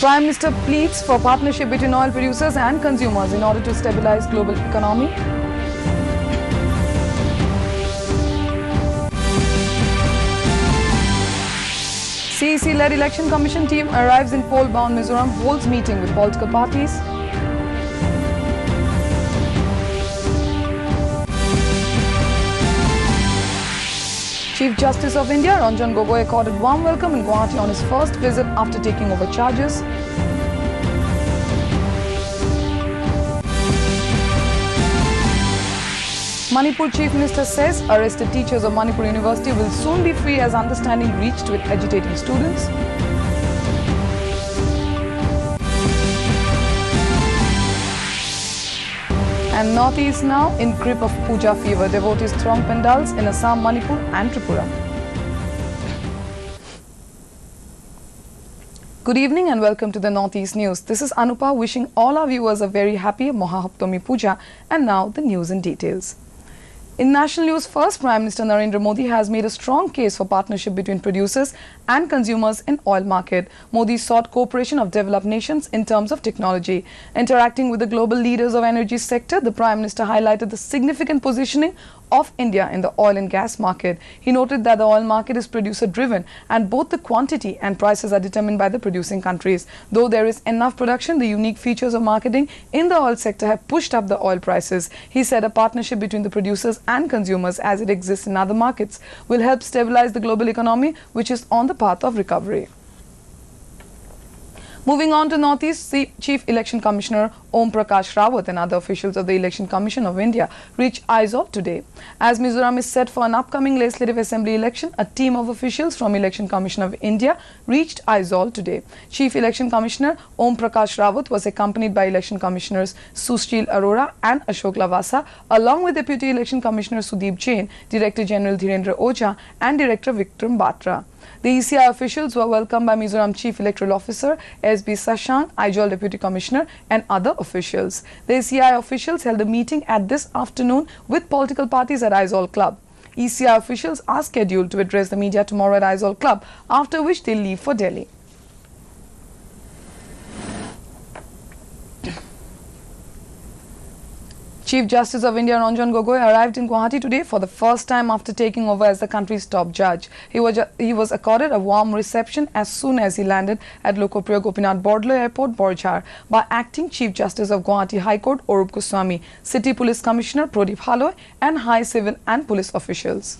Prime Minister pleads for partnership between oil producers and consumers in order to stabilize global economy. CEC-led Election Commission team arrives in poll-bound Mizoram, holds meeting with political parties. Chief Justice of India Ranjan Gogoi accorded warm welcome in Guwahati on his first visit after taking over charges. Manipur Chief Minister says arrested teachers of Manipur University will soon be free as understanding reached with agitating students. And Northeast now in grip of Puja fever. Devotees throng pandals in Assam, Manipur and Tripura. Good evening and welcome to the Northeast News. This is Anupa wishing all our viewers a very happy Mahaptami Puja. And now the news in details. In national news first, Prime Minister Narendra Modi has made a strong case for partnership between producers and consumers in oil market. Modi sought cooperation of developed nations in terms of technology. Interacting with the global leaders of energy sector, the Prime Minister highlighted the significant positioning of India in the oil and gas market. He noted that the oil market is producer driven and both the quantity and prices are determined by the producing countries. Though there is enough production, the unique features of marketing in the oil sector have pushed up the oil prices. He said a partnership between the producers and consumers as it exists in other markets will help stabilize the global economy, which is on the path of recovery. Moving on to Northeast, Chief Election Commissioner Om Prakash Rawat and other officials of the Election Commission of India reached Aizawl today. As Mizoram is set for an upcoming Legislative Assembly election, a team of officials from Election Commission of India reached Aizawl today. Chief Election Commissioner Om Prakash Rawat was accompanied by Election Commissioners Sushil Arora and Ashok Lavasa, along with Deputy Election Commissioner Sudeep Jain, Director General Dhirendra Oja and Director Vikram Batra. The ECI officials were welcomed by Mizoram Chief Electoral Officer S.B. Sashank, Aizawl Deputy Commissioner and other officials. The ECI officials held a meeting at this afternoon with political parties at Aizawl Club. ECI officials are scheduled to address the media tomorrow at Aizawl Club, after which they leave for Delhi. Chief Justice of India Ranjan Gogoi arrived in Guwahati today for the first time after taking over as the country's top judge. He was accorded a warm reception as soon as he landed at Lokopriya Gopinath Bordlo Airport, Borjhar, by Acting Chief Justice of Guwahati High Court Arup Goswami, City Police Commissioner Pradip Haloi and high civil and police officials.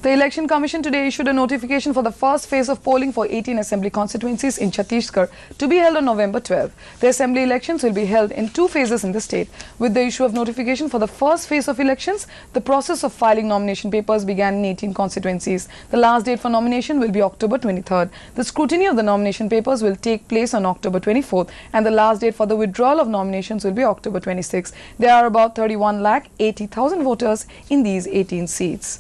The Election Commission today issued a notification for the first phase of polling for 18 assembly constituencies in Chhattisgarh to be held on November 12. The assembly elections will be held in two phases in the state. With the issue of notification for the first phase of elections, the process of filing nomination papers began in 18 constituencies. The last date for nomination will be October 23rd. The scrutiny of the nomination papers will take place on October 24th and the last date for the withdrawal of nominations will be October 26th. There are about 31,80,000 voters in these 18 seats.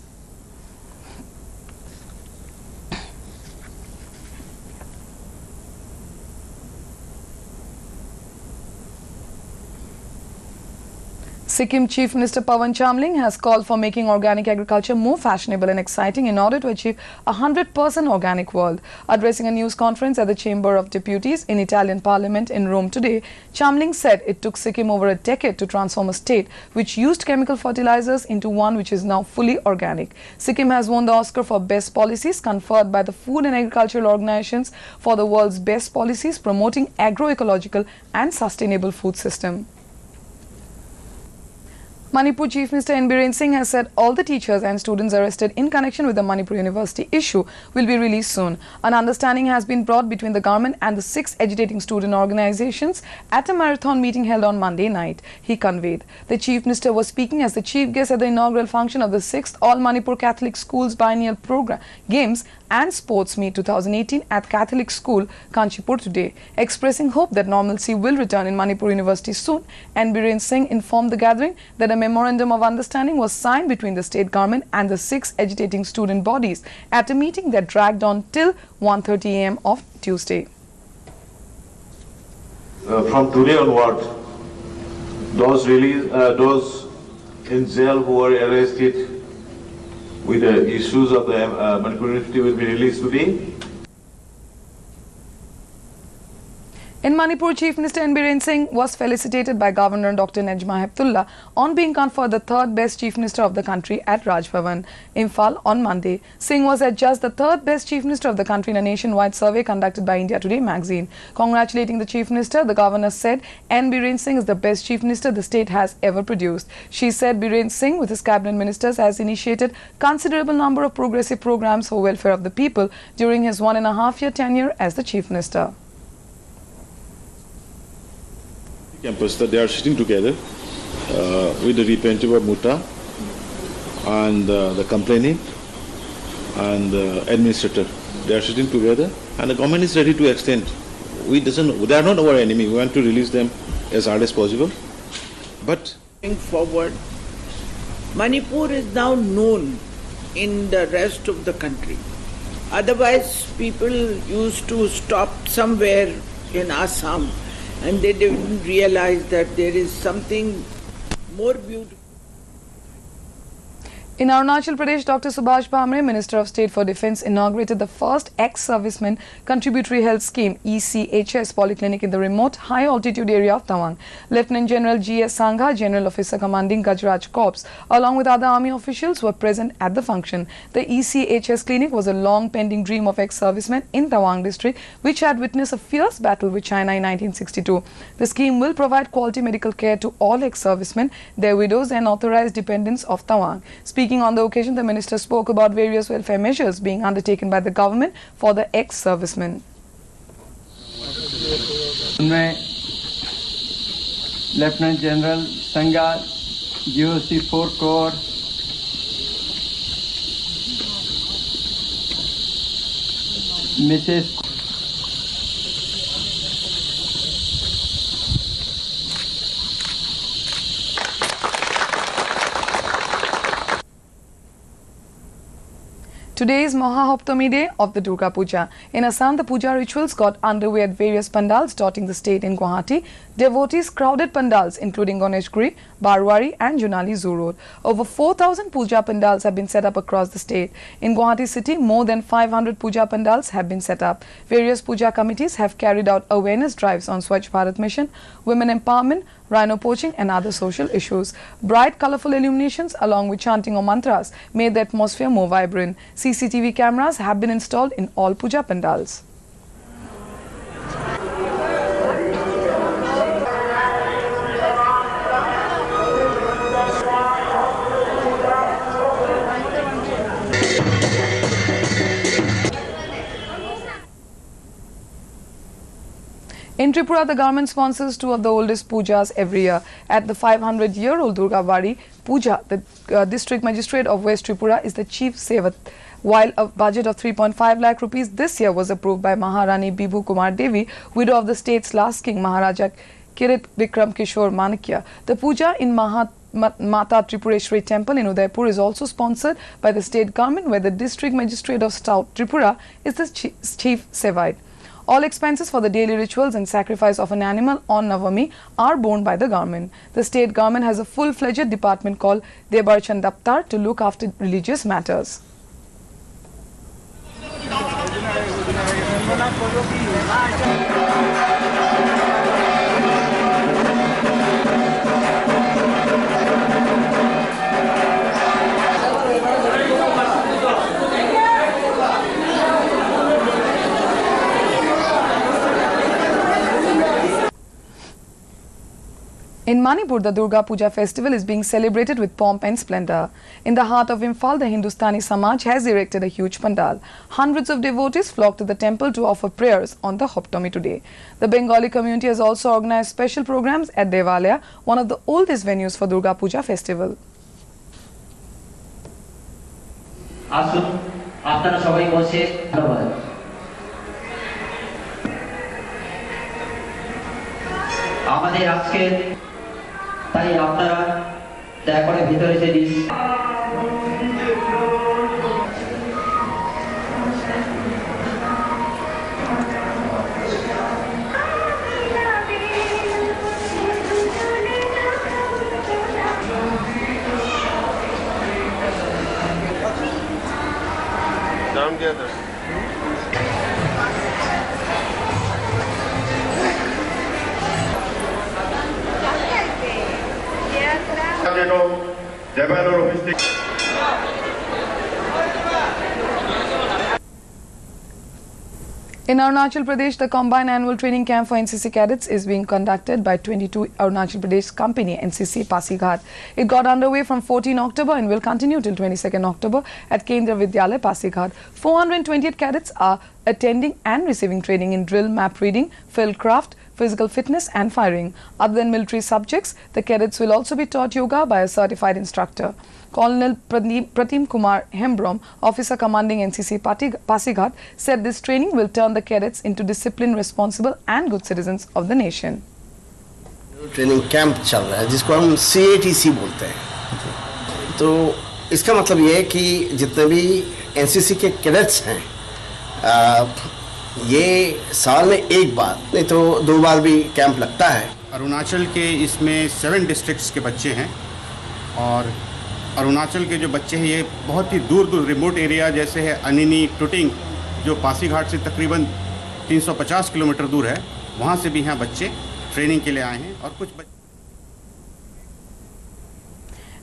Sikkim Chief Minister Pawan Chamling has called for making organic agriculture more fashionable and exciting in order to achieve a 100% organic world. Addressing a news conference at the Chamber of Deputies in Italian Parliament in Rome today, Chamling said it took Sikkim over a decade to transform a state which used chemical fertilizers into one which is now fully organic. Sikkim has won the Oscar for Best Policies conferred by the Food and Agricultural Organizations for the world's best policies promoting agroecological and sustainable food system. Manipur Chief Minister N. Biren Singh has said all the teachers and students arrested in connection with the Manipur University issue will be released soon. An understanding has been brought between the government and the 6 agitating student organizations at a marathon meeting held on Monday night, he conveyed. The Chief Minister was speaking as the chief guest at the inaugural function of the 6th All Manipur Catholic Schools Biennial Program Games and Sports Meet 2018 at Catholic School, Kanchipur today. Expressing hope that normalcy will return in Manipur University soon, N. Biren Singh informed the gathering that a memorandum of understanding was signed between the state government and the 6 agitating student bodies at a meeting that dragged on till 1:30 am of Tuesday. From today onward, those in jail who were arrested with the issues of the Manipur University will be released today. In Manipur, Chief Minister N. Biren Singh was felicitated by Governor Dr. Nejma Heptullah on being conferred the 3rd best Chief Minister of the country at Raj Bhavan, Imphal on Monday. Singh was adjudged the 3rd best Chief Minister of the country in a nationwide survey conducted by India Today magazine. Congratulating the Chief Minister, the Governor said N. Biren Singh is the best Chief Minister the state has ever produced. She said Biren Singh with his cabinet ministers has initiated considerable number of progressive programs for welfare of the people during his 1.5-year tenure as the Chief Minister. Campus that they are sitting together with the representative of MUTA and the complainant and the administrator. They are sitting together and the government is ready to extend. They are not our enemy. We want to release them as hard as possible. But going forward, Manipur is now known in the rest of the country. Otherwise, people used to stop somewhere in Assam and they didn't realize that there is something more beautiful. In Arunachal Pradesh, Dr. Subhash Bhamre, Minister of State for Defence, inaugurated the first ex-servicemen contributory health scheme ECHS polyclinic in the remote high-altitude area of Tawang. Lieutenant General G.S. Sangha, General Officer commanding Gajraj Corps, along with other army officials were present at the function. The ECHS clinic was a long-pending dream of ex-servicemen in Tawang district, which had witnessed a fierce battle with China in 1962. The scheme will provide quality medical care to all ex-servicemen, their widows and authorized dependents of Tawang. Speaking on the occasion, the minister spoke about various welfare measures being undertaken by the government for the ex-servicemen. Lieutenant General Sangha, GOC 4 Corps, Mrs. Today is Mahahoptami Day of the Durga Puja. In Assam, the puja rituals got underway at various pandals dotting the state. In Guwahati, devotees crowded pandals including Ganeshguri, Barwari and Junali Zoo Road. Over 4,000 puja pandals have been set up across the state. In Guwahati city, more than 500 puja pandals have been set up. Various puja committees have carried out awareness drives on Swachh Bharat Mission, women empowerment, rhino poaching and other social issues. Bright, colourful illuminations along with chanting of mantras made the atmosphere more vibrant. CCTV cameras have been installed in all puja pandals. In Tripura, the government sponsors two of the oldest pujas every year. At the 500-year-old Durga Wari Puja, the district magistrate of West Tripura is the chief sevat. While a budget of 3.5 lakh rupees this year was approved by Maharani Bibhu Kumar Devi, widow of the state's last king Maharaja Kirit Vikram Kishore Manikya. The puja in Mata Tripureshwari temple in Udaipur is also sponsored by the state government, where the district magistrate of South Tripura is the chief sevite. All expenses for the daily rituals and sacrifice of an animal on Navami are borne by the government. The state government has a full-fledged department called Debarchan Daptar to look after religious matters. In Manipur, the Durga Puja festival is being celebrated with pomp and splendor. In the heart of Imphal, the Hindustani Samaj has erected a huge pandal. Hundreds of devotees flock to the temple to offer prayers on the Hoptomi today. The Bengali community has also organized special programs at Devalaya, one of the oldest venues for Durga Puja festival. আমাদের আজকে তাই আপনারা দয়া করে ভিতরে যে नाम क्या था? In Arunachal Pradesh, the combined annual training camp for NCC cadets is being conducted by 22 Arunachal Pradesh Company NCC Pasighat. It got underway from 14 October and will continue till 22nd October at Kendra Vidyalaya Pasighat. 428 cadets are attending and receiving training in drill, map reading, field craft, physical fitness and firing. Other than military subjects, the cadets will also be taught yoga by a certified instructor. Colonel Pratim Kumar Hembrom, officer commanding NCC Pasighat, said this training will turn the cadets into disciplined, responsible and good citizens of the nation. Training camp चल रहा है जिसको हम CATC बोलते हैं। तो इसका मतलब ये है कि जितने भी NCC के कैडेट्स हैं ये साल में एक बार नहीं तो 2 बार भी कैंप लगता है। अरुणाचल के इसमें 7 डिस्ट्रिक्ट्स के बच्चे हैं और अरुणाचल के जो बच्चे हैं ये बहुत ही दूर दूर रिमोट एरिया जैसे है अनिनी टुटिंग जो पासीघाट से तकरीबन 350 किलोमीटर दूर है, वहाँ से भी यहाँ बच्चे ट्रेनिंग के लिए आए हैं और कुछ बच्चे।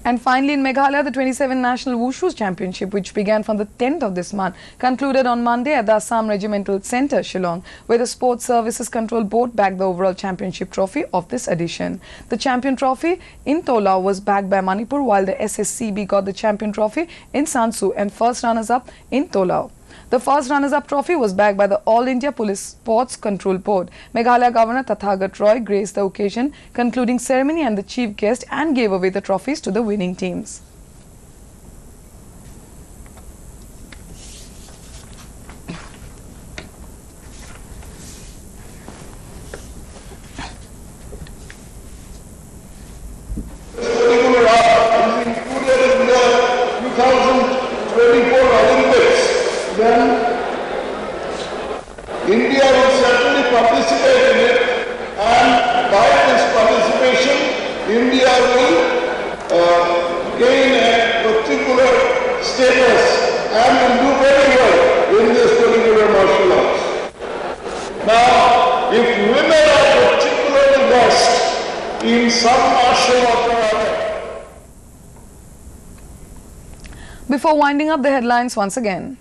And finally, in Meghalaya, the 27th National Wushu Championship, which began from the 10th of this month, concluded on Monday at the Assam Regimental Centre, Shillong, where the Sports Services Control Board bagged the overall championship trophy of this edition. The champion trophy in Tola was bagged by Manipur, while the SSCB got the champion trophy in Sansu and first runners-up in Tola. The first runners-up trophy was bagged by the All India Police Sports Control Board. Meghalaya Governor Tathagat Roy graced the occasion, concluding ceremony and the chief guest, and gave away the trophies to the winning teams. Then India will certainly participate in it, and by this participation, India will gain a particular status and will do very well in this particular martial arts. Now, if women are particularly versed in some martial art or other. Before winding up the headlines once again.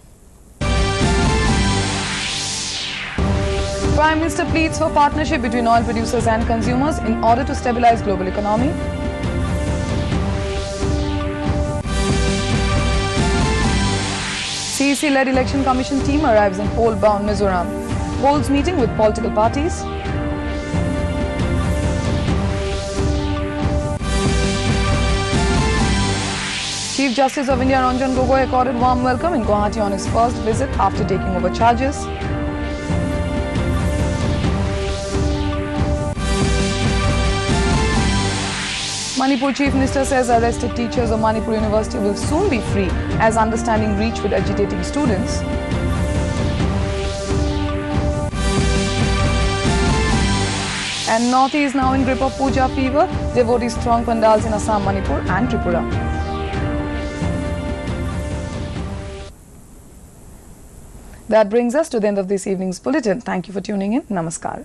Prime Minister pleads for partnership between oil producers and consumers in order to stabilize global economy. CEC-led Election Commission team arrives in poll-bound Mizoram. Holds meeting with political parties. Chief Justice of India Ranjan Gogoi accorded warm welcome in Guwahati on his first visit after taking over charges. Manipur Chief Minister says arrested teachers of Manipur University will soon be free as understanding reached with agitating students. And Northeast now in grip of Puja fever, devotees strong pandals in Assam, Manipur and Tripura. That brings us to the end of this evening's bulletin. Thank you for tuning in. Namaskar.